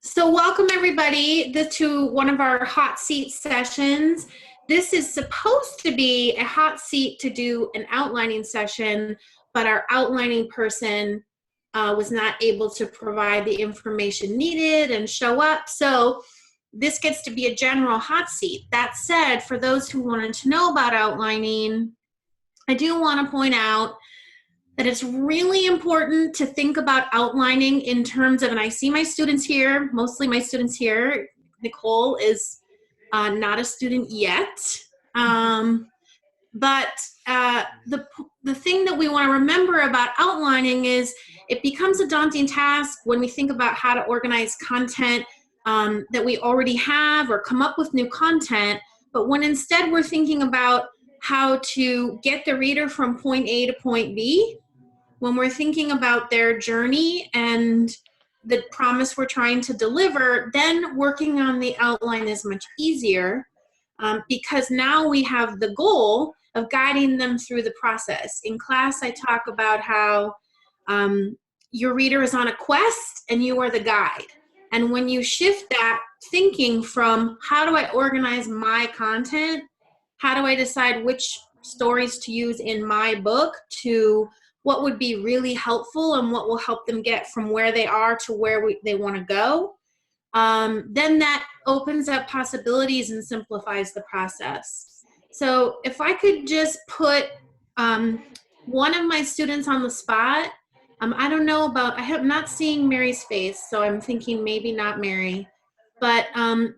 So welcome everybody to one of our hot seat sessions. This is supposed to be a hot seat to do an outlining session, but our outlining person was not able to provide the information needed and show up. So this gets to be a general hot seat. That said, for those who wanted to know about outlining, I do want to point out that it's really important to think about outlining in terms of, and I see my students here, mostly my students here. Nicole is not a student yet. But the thing that we want to remember about outlining is it becomes a daunting task when we think about how to organize content that we already have or come up with new content. But when instead we're thinking about how to get the reader from point A to point B, when we're thinking about their journey and the promise we're trying to deliver, then working on the outline is much easier because now we have the goal of guiding them through the process. In class, I talk about how your reader is on a quest and you are the guide. And when you shift that thinking from how do I organize my content, how do I decide which stories to use in my book, to what would be really helpful and what will help them get from where they are to where they want to go, then that opens up possibilities and simplifies the process. So if I could just put one of my students on the spot, I don't know about, I'm not seeing Mary's face, so I'm thinking maybe not Mary, but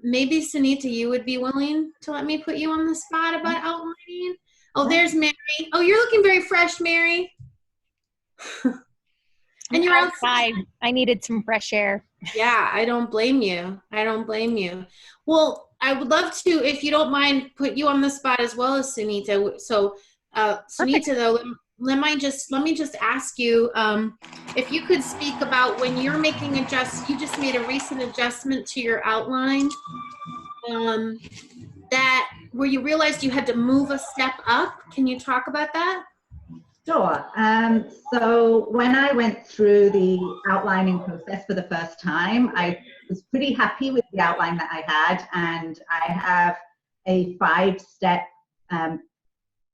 maybe Sunita, you would be willing to let me put you on the spot about outlining? Oh, there's Mary. Oh, you're looking very fresh, Mary. And you're outside. I needed some fresh air. Yeah, I don't blame you. I don't blame you. Well, I would love to, if you don't mind, put you on the spot as well as Sunita. So, Sunita, though, let me just ask you if you could speak about when you're making you just made a recent adjustment to your outline, that where you realized you had to move a step up. Can you talk about that? Sure. So when I went through the outlining process for the first time, I was pretty happy with the outline that I had, and I have a 5-step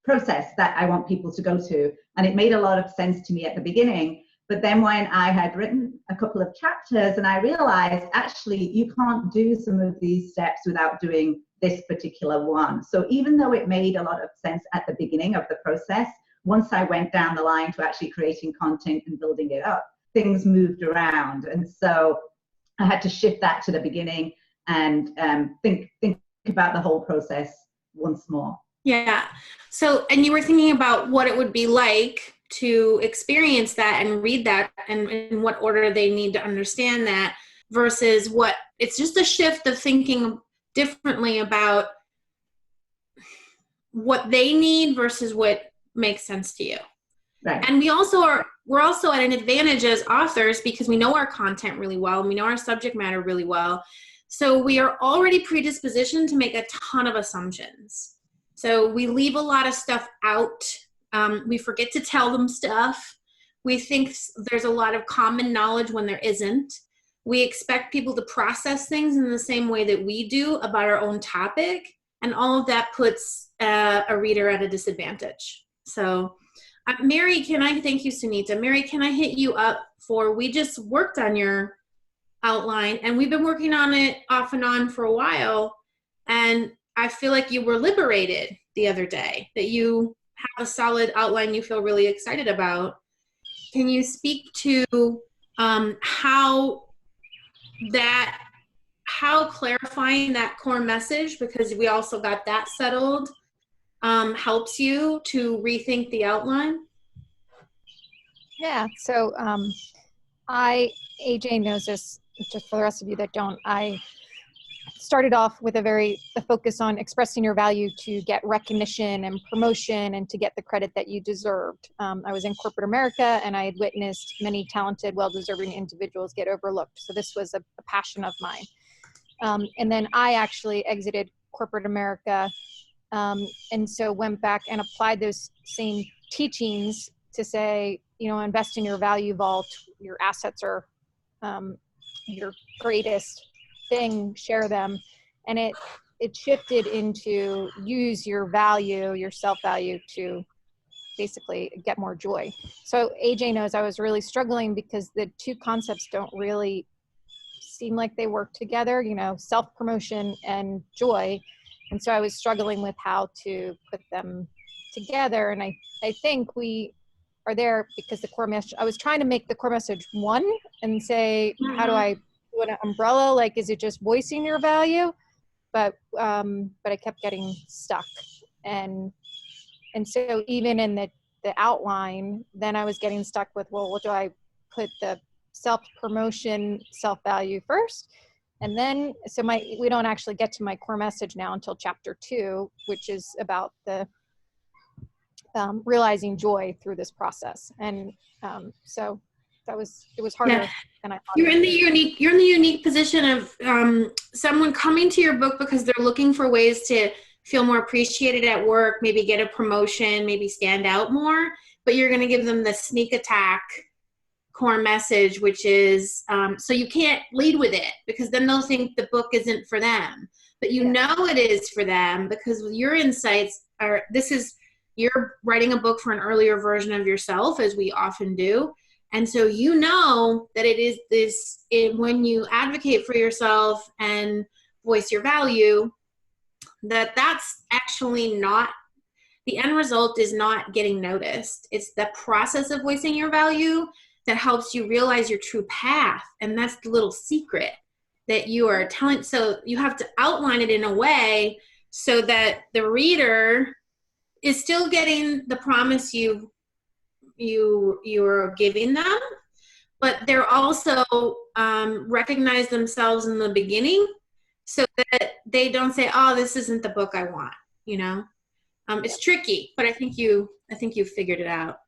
process that I want people to go to. And it made a lot of sense to me at the beginning. But then when I had written a couple of chapters and I realized actually you can't do some of these steps without doing this particular one. So even though it made a lot of sense at the beginning of the process, once I went down the line to actually creating content and building it up, things moved around. And so I had to shift that to the beginning and think about the whole process once more. Yeah. So, and you were thinking about what it would be like to experience that and read that and in what order they need to understand that versus what, it's just a shift of thinking differently about what they need versus what makes sense to you. Right. And we're also at an advantage as authors because we know our content really well and we know our subject matter really well. So we are already predispositioned to make a ton of assumptions. So we leave a lot of stuff out. We forget to tell them stuff. We think there's a lot of common knowledge when there isn't. We expect people to process things in the same way that we do about our own topic. And all of that puts a reader at a disadvantage. So Mary, thank you, Sunita. Mary, can I hit you up we just worked on your outline and we've been working on it off and on for a while. And I feel like you were liberated the other day, that you have a solid outline you feel really excited about. Can you speak to how clarifying that core message, because we also got that settled, helps you to rethink the outline? Yeah, so AJ knows this, just for the rest of you that don't, I started off with a focus on expressing your value to get recognition and promotion and to get the credit that you deserved. I was in corporate America and I had witnessed many talented, well-deserving individuals get overlooked. So this was a passion of mine. And then I actually exited corporate America and so went back and applied those same teachings to say, invest in your value vault. Your assets are your greatest thing, share them. And it shifted into use your value, your self-value, to basically get more joy. So AJ knows I was really struggling because the two concepts don't really seem like they work together, you know, self-promotion and joy. And so I was struggling with how to put them together. And I think we are there because the core message, I was trying to make the core message one and say, how do I do an umbrella? Like, is it just voicing your value? But I kept getting stuck. And so even in the outline, then I was getting stuck with, well, what do I put the self-promotion, self-value first? And then, so we don't actually get to my core message now until chapter 2, which is about the realizing joy through this process. And so it was harder than I thought. You're in the unique position of someone coming to your book because they're looking for ways to feel more appreciated at work, maybe get a promotion, maybe stand out more, but you're going to give them the sneak attack core message, which is, so you can't lead with it because then they'll think the book isn't for them, but you know it is for them because your insights are, you're writing a book for an earlier version of yourself, as we often do. And so you know that it is when you advocate for yourself and voice your value, that's actually not, the end result is not getting noticed. It's the process of voicing your value that helps you realize your true path. And that's the little secret that you are telling. So you have to outline it in a way so that the reader is still getting the promise you're giving them, but they're also recognize themselves in the beginning so that they don't say, oh, this isn't the book I want, you know? It's tricky, but I think you figured it out.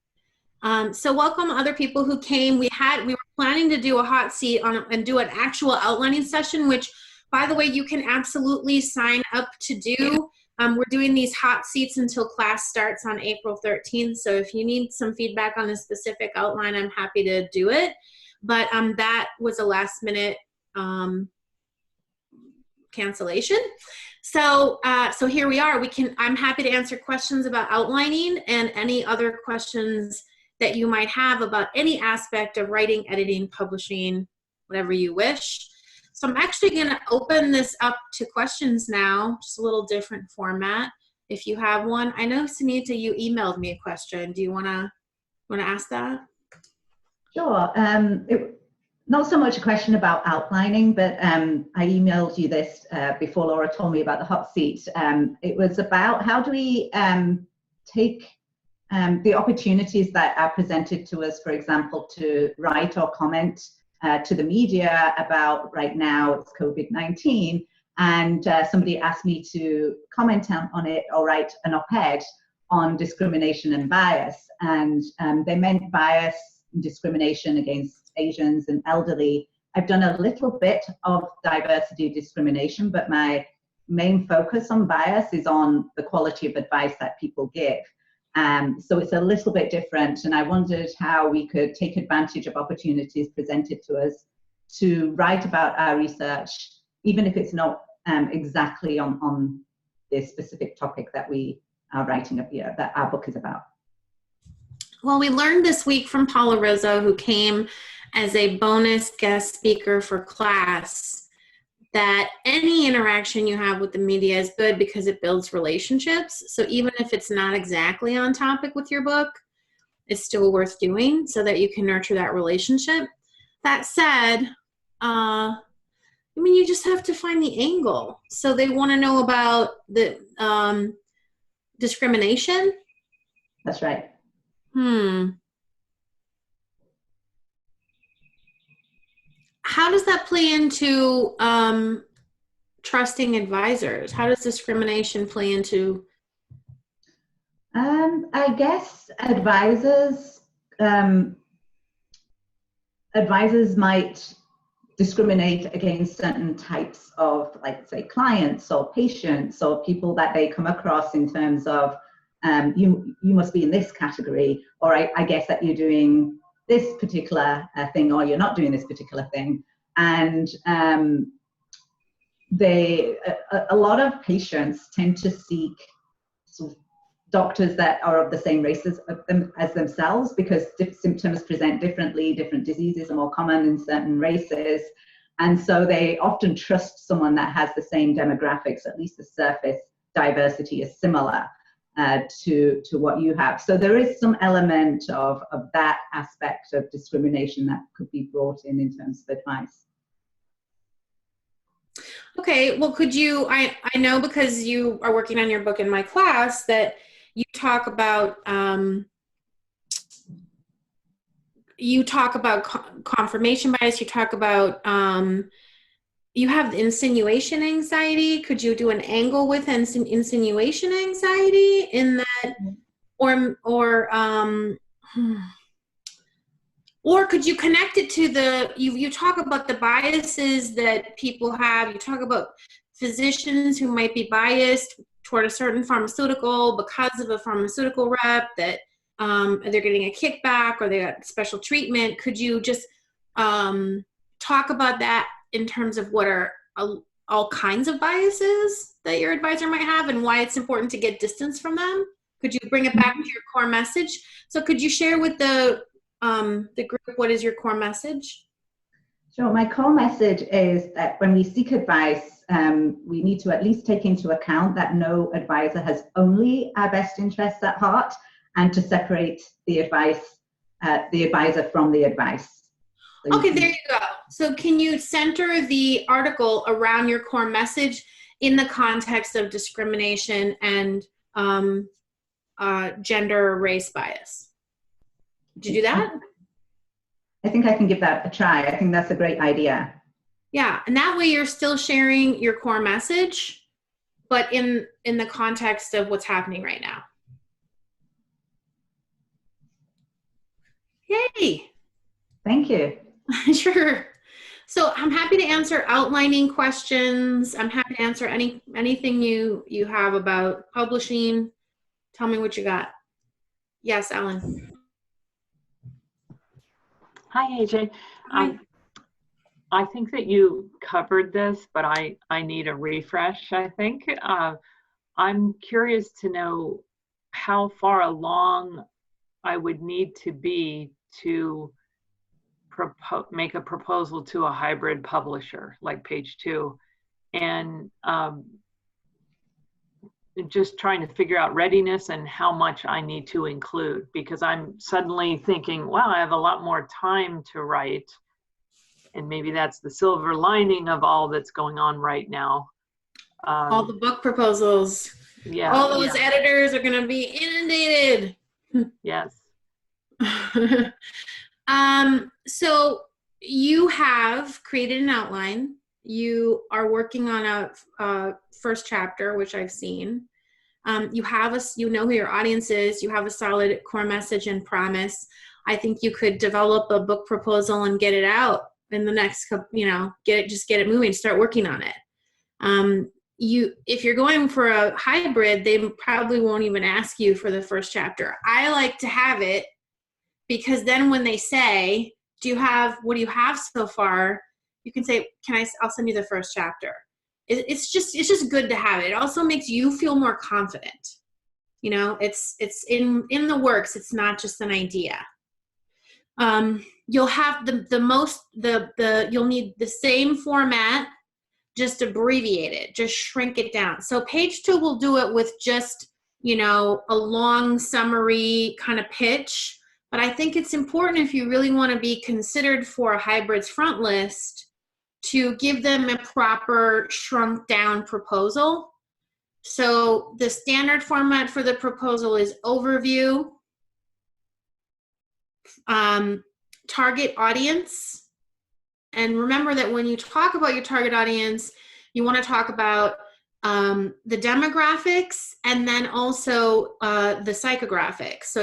So welcome other people who came. We were planning to do a hot seat and do an actual outlining session, which, by the way, you can absolutely sign up to do. We're doing these hot seats until class starts on April 13th. So if you need some feedback on a specific outline, I'm happy to do it. But that was a last minute cancellation. So here we are. I'm happy to answer questions about outlining and any other questions that you might have about any aspect of writing, editing, publishing, whatever you wish. So I'm actually going to open this up to questions now, just a little different format. If you have one, I know Sunita, you emailed me a question. Do you want to ask that? Sure. Not so much a question about outlining, but I emailed you this before Laura told me about the hot seat. It was about how do we take the opportunities that are presented to us, for example, to write or comment to the media about, right now it's COVID-19, and somebody asked me to comment on it or write an op-ed on discrimination and bias, and they meant bias and discrimination against Asians and elderly. I've done a little bit of diversity discrimination, but my main focus on bias is on the quality of advice that people give. So it's a little bit different, and I wondered how we could take advantage of opportunities presented to us to write about our research, even if it's not exactly on this specific topic that we are writing up here, that our book is about. Well, we learned this week from Paula Rizzo, who came as a bonus guest speaker for class, that any interaction you have with the media is good because it builds relationships. So even if it's not exactly on topic with your book, it's still worth doing so that you can nurture that relationship. That said, you just have to find the angle. So they want to know about the discrimination. That's right. How does that play into trusting advisors? How does discrimination play into? I guess advisors might discriminate against certain types of, like, say, clients or patients or people that they come across in terms of you must be in this category, or I guess that you're doing this particular thing, or you're not doing this particular thing. And a lot of patients tend to seek sort of doctors that are of the same race as themselves, because symptoms present differently, different diseases are more common in certain races. And so they often trust someone that has the same demographics, at least the surface diversity is similar to what you have. So there is some element of that aspect of discrimination that could be brought in terms of advice. Okay, well, could you, I know because you are working on your book in my class that you talk about confirmation bias, you talk about you have insinuation anxiety. Could you do an angle with insinuation anxiety in that, or could you connect it to you talk about the biases that people have. You talk about physicians who might be biased toward a certain pharmaceutical because of a pharmaceutical rep, that they're getting a kickback or they got special treatment. Could you just talk about that in terms of what are all kinds of biases that your advisor might have and why it's important to get distance from them? Could you bring it back to your core message? So could you share with the group, what is your core message? Sure. My core message is that when we seek advice, we need to at least take into account that no advisor has only our best interests at heart, and to separate the advisor from the advice. So okay, there you go. So can you center the article around your core message in the context of discrimination and gender or race bias? Did you do that? I think I can give that a try. I think that's a great idea. Yeah, and that way you're still sharing your core message, but in the context of what's happening right now. Yay! Thank you. Sure. So I'm happy to answer outlining questions. I'm happy to answer anything you have about publishing. Tell me what you got. Yes, Ellen. Hi, AJ. Hi. I think that you covered this, but I need a refresh, I think. I'm curious to know how far along I would need to be to make a proposal to a hybrid publisher like Page 2, and just trying to figure out readiness and how much I need to include, because I'm suddenly thinking, wow, I have a lot more time to write, and maybe that's the silver lining of all that's going on right now. All the book proposals. Yeah. All those editors are going to be inundated. Yes. So you have created an outline. You are working on a first chapter, which I've seen. You know who your audience is. You have a solid core message and promise. I think you could develop a book proposal and get it out in the next couple, get it moving, start working on it. If you're going for a hybrid, they probably won't even ask you for the first chapter. I like to have it, because then when they say, what do you have so far? You can say, I'll send you the first chapter. It's just good to have it. It also makes you feel more confident. It's in the works. It's not just an idea. You'll have you'll need the same format, just abbreviate it, just shrink it down. So Page 2 will do it with just, a long summary kind of pitch. But I think it's important, if you really want to be considered for a hybrid's front list, to give them a proper shrunk down proposal. So the standard format for the proposal is overview, target audience. And remember that when you talk about your target audience, you want to talk about the demographics, and then also the psychographics. So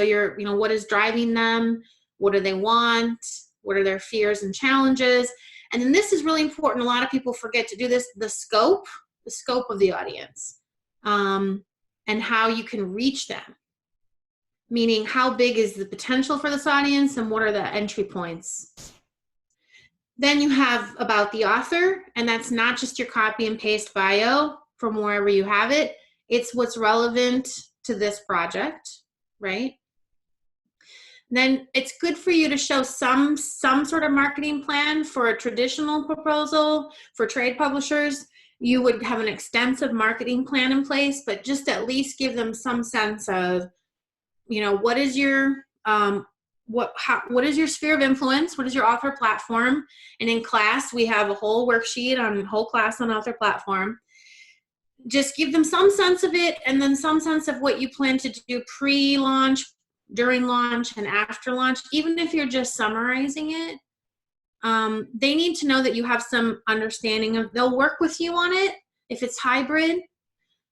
what is driving them? What do they want? What are their fears and challenges? And then this is really important. A lot of people forget to do this, the scope of the audience, and how you can reach them. Meaning, how big is the potential for this audience, and what are the entry points? Then you have about the author, and that's not just your copy and paste bio from wherever you have it. It's what's relevant to this project, right? Then it's good for you to show some sort of marketing plan. For a traditional proposal for trade publishers, you would have an extensive marketing plan in place, but just at least give them some sense of, you know, what is your what is your sphere of influence? What is your author platform? And in class, we have a whole worksheet on whole class on author platform. Just give them some sense of it, and then some sense of what you plan to do pre-launch, during launch, and after launch. Even if you're just summarizing it, they need to know that you have some understanding of, they'll work with you on it if it's hybrid.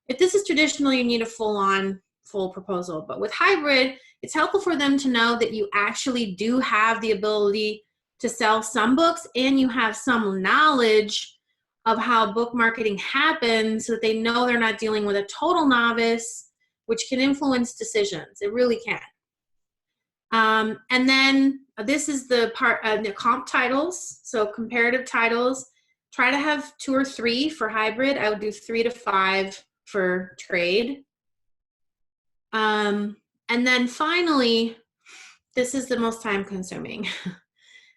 If this is traditional, you need a full proposal. But with hybrid, it's helpful for them to know that you actually do have the ability to sell some books, and you have some knowledge of how book marketing happens, so that they know they're not dealing with a total novice, which can influence decisions. It really can. And then this is the part of the comp titles. So comparative titles, try to have 2 or 3 for hybrid. I would do 3 to 5 for trade. And then finally, this is the most time consuming.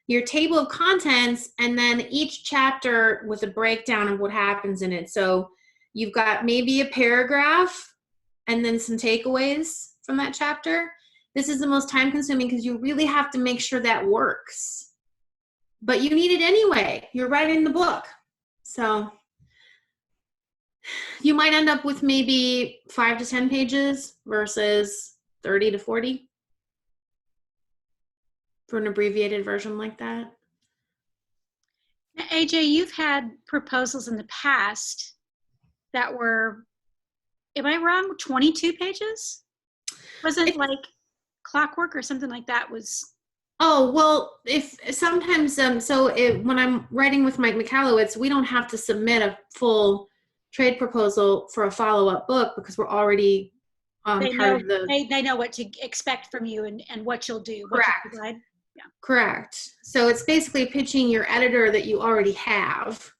Your table of contents, and then each chapter with a breakdown of what happens in it. So you've got maybe a paragraph and then some takeaways from that chapter. This is the most time consuming because you really have to make sure that works. But you need it anyway. You're writing the book. So you might end up with maybe 5 to 10 pages versus 30 to 40 for an abbreviated version like that. Now, AJ, you've had proposals in the past that were, am I wrong, 22 pages? Wasn't like clockwork or something like that was? Oh, well, if sometimes, when I'm writing with Mike Michalowicz, we don't have to submit a full trade proposal for a follow-up book because we're already They part know, of the... they know what to expect from you and what you'll do. What Correct. you'll provide. Yeah. Correct. So it's basically pitching your editor that you already have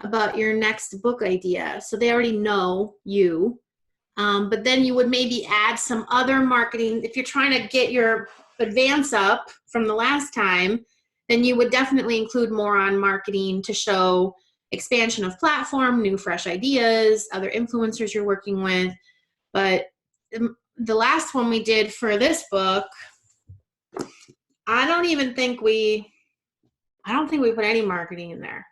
about your next book idea. So they already know you. But then you would maybe add some other marketing. If you're trying to get your advance up from the last time, then you would definitely include more on marketing to show expansion of platform, new fresh ideas, other influencers you're working with. But the last one we did for this book, I don't think we put any marketing in there.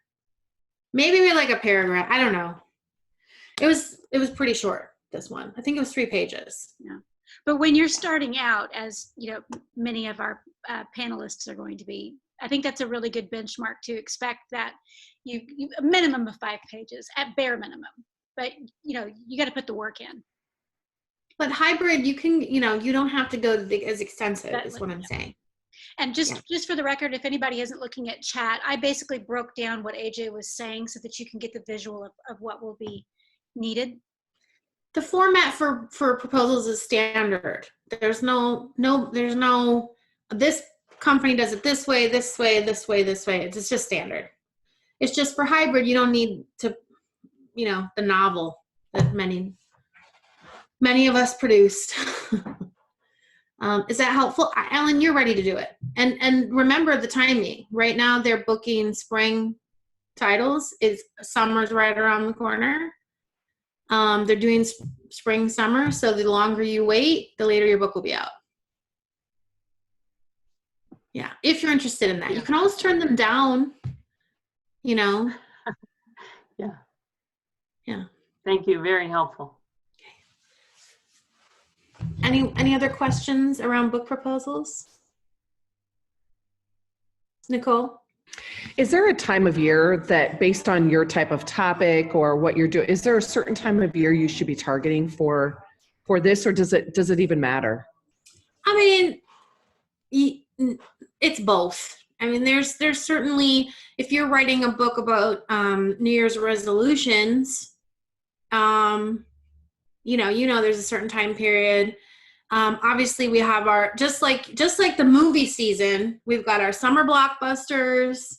Maybe we like a paragraph. I don't know. It was pretty short, this one. I think it was 3 pages. Yeah. But when you're starting out, as you know, many of our panelists are going to be, I think that's a really good benchmark to expect that you a minimum of 5 pages at bare minimum. But you know, you got to put the work in. But hybrid, you can, you don't have to go as extensive, is what I'm saying. And just for the record, if anybody isn't looking at chat, I basically broke down what AJ was saying so that you can get the visual of what will be needed. The format for proposals is standard. There's no, this company does it this way, this way, this way, this way. It's just standard. It's just for hybrid, you don't need to, the novel that many of us produced. Is that helpful? Ellen, you're ready to do it. And remember the timing. Right now they're booking spring titles. Summer's right around the corner. They're doing spring, summer. So the longer you wait, the later your book will be out. Yeah, if you're interested in that. You can always turn them down, Yeah. Yeah. Thank you. Very helpful. Any other questions around book proposals? Nicole? Is there a time of year that, based on your type of topic or what you're doing, is there a certain time of year you should be targeting for this, or does it even matter? I mean, it's both. I mean, there's certainly, if you're writing a book about New Year's resolutions, there's a certain time period. Obviously we have our, just like the movie season, we've got our summer blockbusters,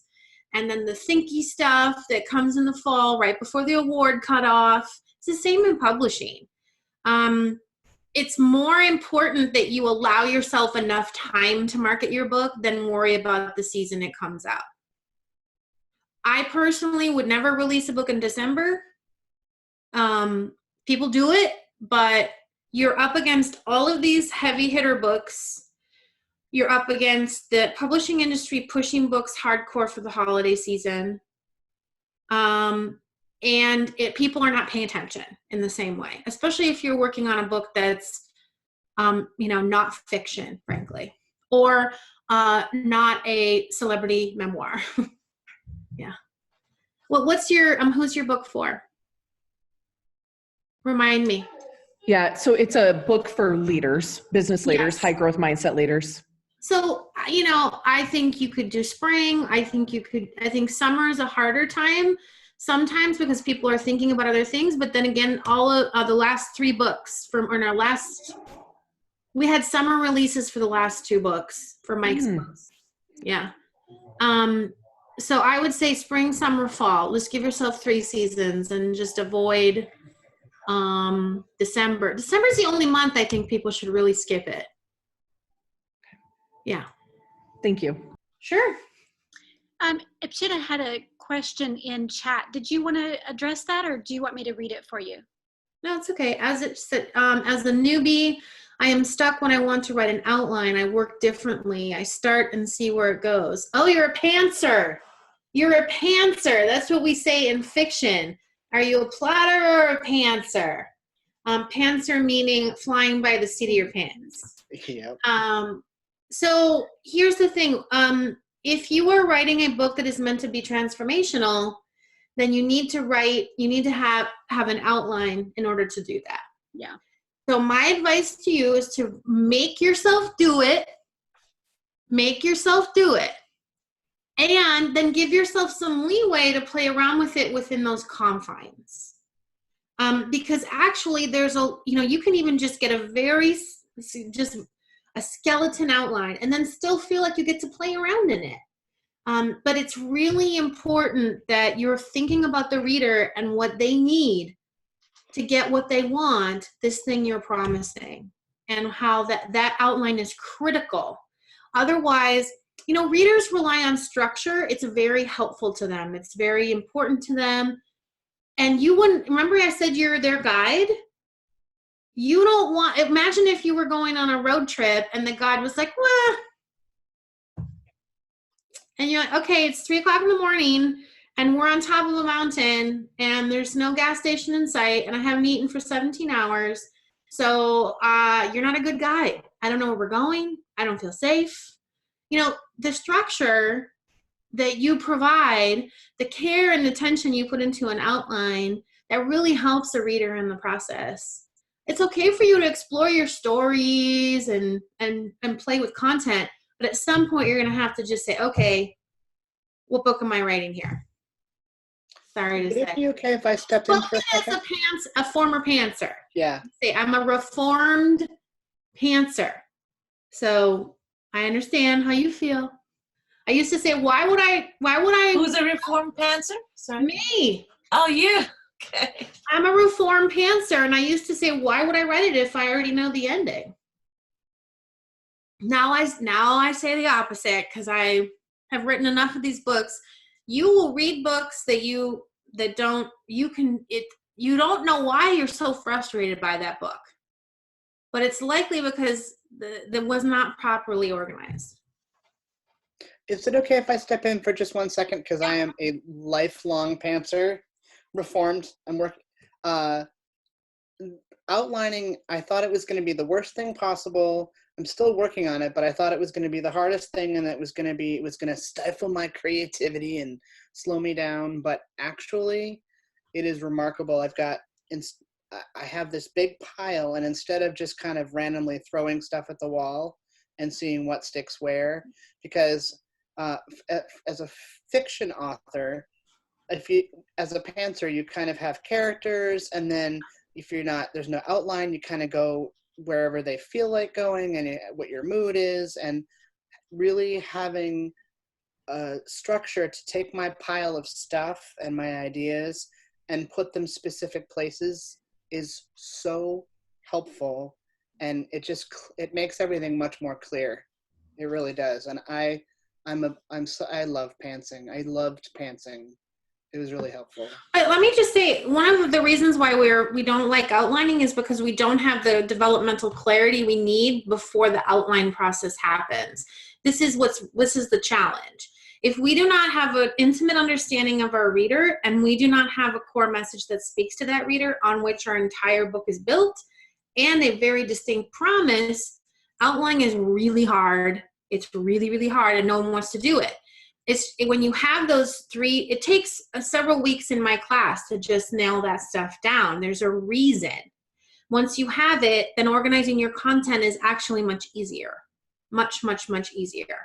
and then the thinky stuff that comes in the fall right before the award cutoff. It's the same in publishing. It's more important that you allow yourself enough time to market your book than worry about the season it comes out. I personally would never release a book in December. People do it, but you're up against all of these heavy hitter books. You're up against the publishing industry pushing books hardcore for the holiday season. And people are not paying attention in the same way, especially if you're working on a book that's, not fiction, frankly, or not a celebrity memoir. Yeah. Well, who's your book for? Remind me. Yeah, so it's a book for leaders, business leaders, Yes. high growth mindset leaders. So, I think you could do spring. I think summer is a harder time sometimes because people are thinking about other things. But then again, all of the last 3 books we had summer releases for the last 2 books for Mike's books. Yeah. So I would say spring, summer, fall. Just give yourself 3 seasons and just avoid December. December is the only month I think people should really skip it. Yeah. Thank you. Sure. Ipshita had a question in chat. Did you want to address that, or do you want me to read it for you? No, it's okay. As a newbie, I am stuck when I want to write an outline. I work differently. I start and see where it goes. Oh, you're a pantser. You're a pantser. That's what we say in fiction. Are you a plotter or a pantser? Pantser meaning flying by the seat of your pants. Yep. So here's the thing. If you are writing a book that is meant to be transformational, then you need to have an outline in order to do that. Yeah. So my advice to you is to make yourself do it. Make yourself do it. And then give yourself some leeway to play around with it within those confines. Because actually you can even just get a skeleton outline and then still feel like you get to play around in it. But it's really important that you're thinking about the reader and what they need to get what they want, this thing you're promising, and how that outline is critical. Otherwise, readers rely on structure. It's very helpful to them. It's very important to them. And you wouldn't, remember I said you're their guide? You don't want, imagine if you were going on a road trip and the guide was like, well, and you're like, okay, it's 3:00 in the morning and we're on top of a mountain and there's no gas station in sight and I haven't eaten for 17 hours. So you're not a good guide. I don't know where we're going. I don't feel safe. The structure that you provide, the care and attention you put into an outline, that really helps the reader in the process. It's okay for you to explore your stories and play with content, but at some point you're going to have to just say, okay, what book am I writing here? Sorry to Would say. it be okay if I stepped in for a second? As a former pantser. Yeah. Say, I'm a reformed pantser. So I understand how you feel. I used to say, why would I? Who's a reformed pantser? Sorry. Me. Oh, you. Okay. I'm a reformed pantser, and I used to say, why would I write it if I already know the ending? Now I say the opposite because I have written enough of these books. You will read books that you don't know why you're so frustrated by that book, but it's likely because that was not properly organized. Is it okay if I step in for just 1 second? Because I am a lifelong pantser, reformed. I'm working. Outlining, I thought it was going to be the worst thing possible. I'm still working on it, but I thought it was going to be the hardest thing, and it was going to stifle my creativity and slow me down. But actually, it is remarkable. I have this big pile, and instead of just kind of randomly throwing stuff at the wall and seeing what sticks where, because as a fiction author, as a pantser, you kind of have characters, and then if there's no outline, you kind of go wherever they feel like going and what your mood is, and really having a structure to take my pile of stuff and my ideas and put them specific places is so helpful, and it makes everything much more clear. It really does. And I love pantsing. I loved pantsing. It was really helpful. But let me just say, one of the reasons why we don't like outlining is because we don't have the developmental clarity we need before the outline process happens. This is the challenge. If we do not have an intimate understanding of our reader, and we do not have a core message that speaks to that reader on which our entire book is built, and a very distinct promise, outlining is really hard. It's really, really hard, and no one wants to do it. When you have those three, it takes several weeks in my class to just nail that stuff down. There's a reason. Once you have it, then organizing your content is actually much easier. Much, much, much easier.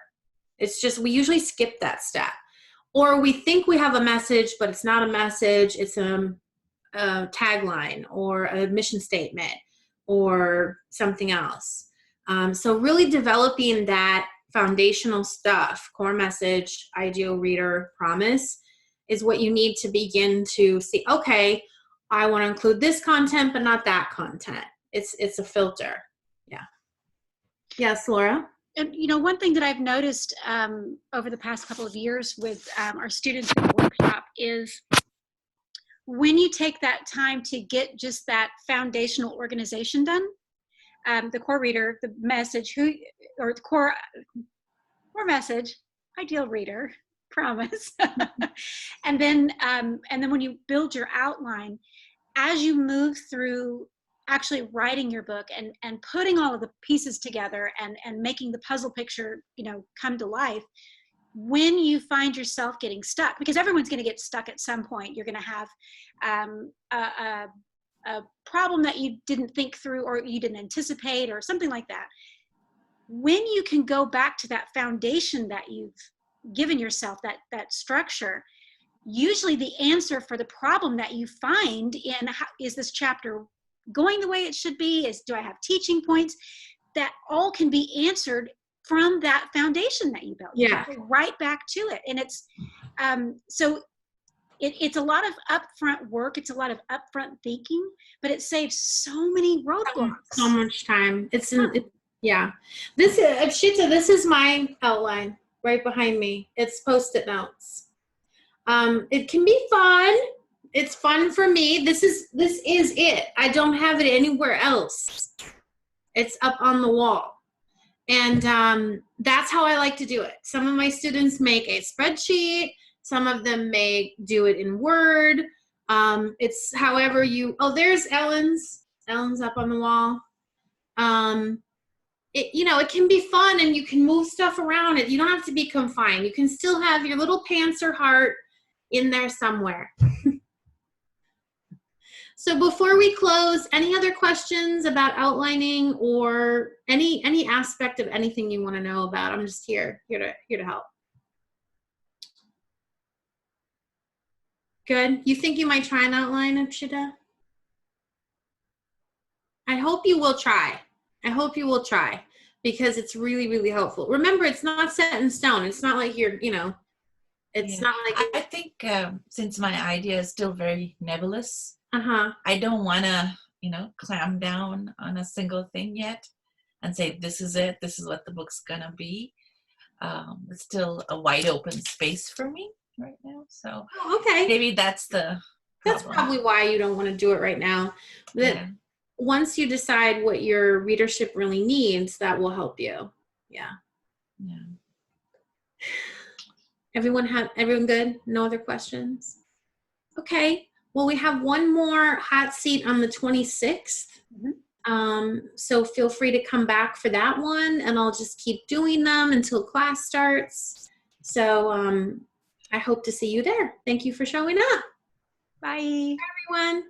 It's just, we usually skip that step. Or we think we have a message, but it's not a message. It's a tagline or a mission statement or something else. So really developing that foundational stuff, core message, ideal reader, promise, is what you need to begin to see, okay, I want to include this content, but not that content. It's a filter. Yeah. Yes, Laura? And one thing that I've noticed over the past couple of years with our students in the workshop is when you take that time to get just that foundational organization done, the core reader, the message, the core message, ideal reader, promise, and then when you build your outline, as you move through actually writing your book and putting all of the pieces together and making the puzzle picture, come to life, when you find yourself getting stuck, because everyone's going to get stuck at some point, you're going to have a problem that you didn't think through or you didn't anticipate or something like that. When you can go back to that foundation that you've given yourself, that structure, usually the answer for the problem that you find is this chapter going the way it should be? Do I have teaching points? That all can be answered from that foundation that you built. Yeah. You go right back to it. And it's, so it's a lot of upfront work. It's a lot of upfront thinking, but it saves so many roadblocks. So much time. Yeah. This is, Akshita, this is my outline right behind me. It's Post-it notes. It can be fun. It's fun for me. This is it. I don't have it anywhere else. It's up on the wall. And that's how I like to do it. Some of my students make a spreadsheet. Some of them may do it in Word. It's however there's Ellen's. Ellen's up on the wall. It can be fun, and you can move stuff around. You don't have to be confined. You can still have your little pantser heart in there somewhere. So before we close, any other questions about outlining or any aspect of anything you want to know about? I'm just here to help. Good. You think you might try an outline, Akshita? I hope you will try. Because it's really, really helpful. Remember, it's not set in stone. It's not like it's not like. I think since my idea is still very nebulous, Uh-huh. I don't want to, clamp down on a single thing yet and say, this is it. This is what the book's going to be. It's still a wide open space for me right now. So Okay. maybe that's the problem. That's probably why you don't want to do it right now. Once you decide what your readership really needs, that will help you. Yeah. Everyone good? No other questions? Okay. Well, we have one more hot seat on the 26th. Mm-hmm. So feel free to come back for that one, and I'll just keep doing them until class starts. So I hope to see you there. Thank you for showing up. Bye. Bye, everyone.